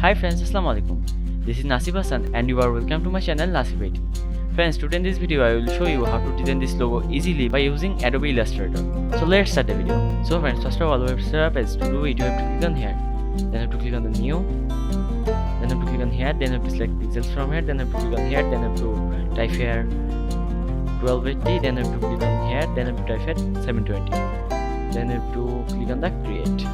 Hi friends, Assalamu alaikum. This is Nasib and you are welcome to my channel Nasib IT. Friends, today in this video I will show you how to design this logo easily by using Adobe Illustrator. So let's start the video. So friends, first of all, we have to set up as to do it. You have to click on here, then you have to click on the new, then you have to click on here, then you have to select pixels from here, then you have to click on here, then you have to type here 1280, then you have to click on here, then you have to type here 720, then you have to click on the create.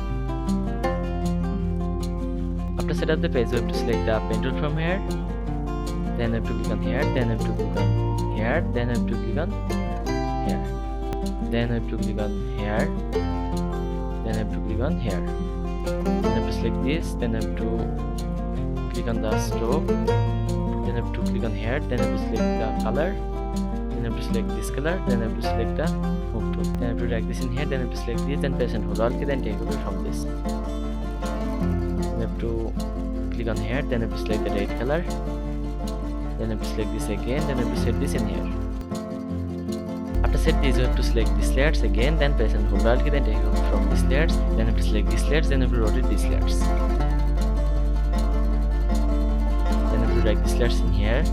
After set up the page, you have to select the pen tool from here, then you have to click on here, then you have to click on here, then you have to click on here, then you have to click on here, then you have to click on here, then you have to select this, then you have to click on the stroke, then you have to click on here, then you have to select the color, then you have to select this color, then you have to select the move tool, then you have to drag this in here, then you have to select this, then press and hold Alt key, then take over from this. You have to click on here, then you have to select the red color, then you have to select this again, then you have to set this in here. After set this, you have to select these layers again, then press and hold Alt key, then take over from these layers, then you have to select these layers, then you have to rotate these layers, then you have to drag these layers in here,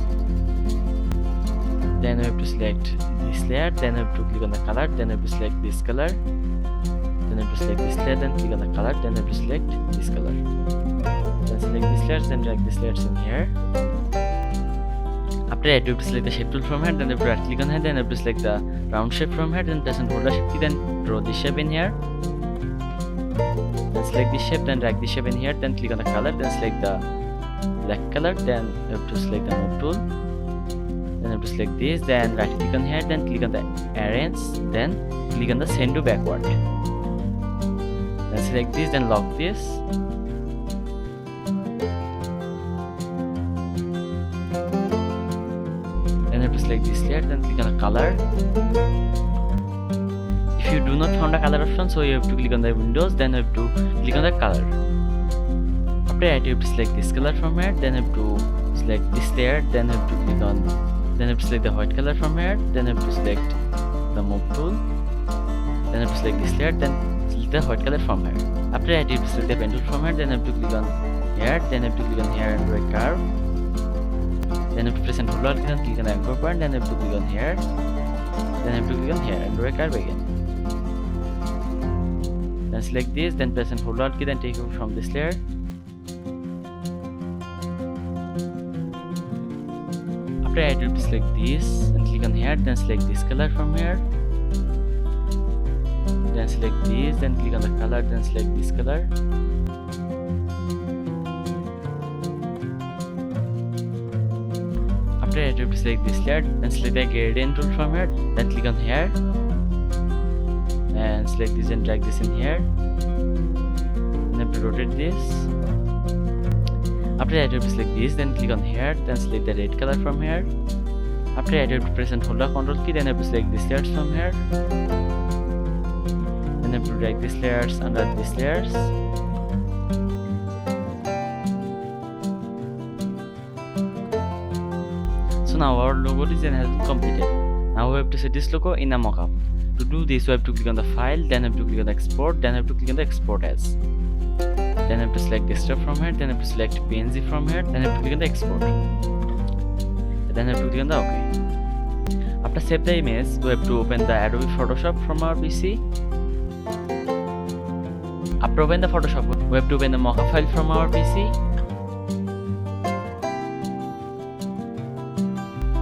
then you have to select this layer, then you have to click on the color, then you have to select this color, then you have to select this layer, then click on the color, then you have to select this color, then select this layers, then drag these layers in here. After that, you have to select the shape tool from here, then you have to right click on here, then you have to select the round shape from here, then press and hold the shift key, then draw this shape in here, then select this shape, then drag this shape in here, then click on the color, then select the black color, then you have to select the move tool, then you have to select this, then right click on here, then click on the arrange, then click on the send to backward, then select this, then lock this, then you have to select this layer, then click on the color. If you do not find a color option, so you have to click on the windows, then you have to click on the color. After that, you have to select this color from here, then you have to select this layer, then you have to click on, then you have to select the white color from here, then you have to select the move tool, then you have to select this layer, then select the white color from here. After that, you have to select the pen tool from here, then you have to click on here, then you have to click on here and draw a curve, then you have to press and hold Alt and click on the anchor point, then you have to click on here, then you have to click on here and draw a curve again, then select this, then press and hold Alt key, then take over from this layer. After that, you have to select this and click on here, then select this color from here, then select this, then click on the color, then select this color, after that, you have to select this layer, then select the gradient tool from here, then click on here, and select this and drag this in here, then you have to rotate this. After that, you have to select this, then click on here, then select the red color from here. After that, you have to press and hold the Ctrl key, then you have to select these layers from here, then you have to drag these layers under these layers, so now our logo design has been completed. Now we have to set this logo in a mockup. To do this, we have to click on the file, then you have to click on the export, then you have to click on the export as, then you have to select desktop from here, then you have to select PNG from here, then you have to click on the export, then you have to click on the OK. After save the image, we have to open the Adobe Photoshop from our PC. After open the Photoshop, we have to open the mockup file from our PC.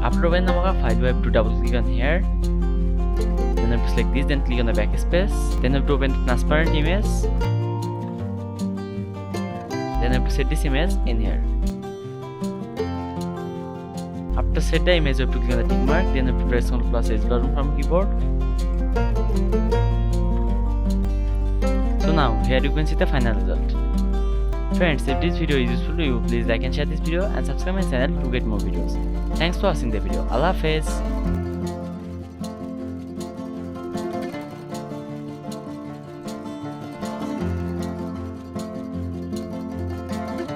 After open the mockup file, we have to double click on here, then you have to select this, then click on the backspace, then you have to open the transparent image, then you have to set this image in here. After set the image, you have to click on the tick mark, then you have to press Ctrl+H button from keyboard. So now here you can see the final result. Friends, if this video is useful to you, please like and share this video and subscribe my channel to get more videos. Thanks for watching the video. Allah Hafiz.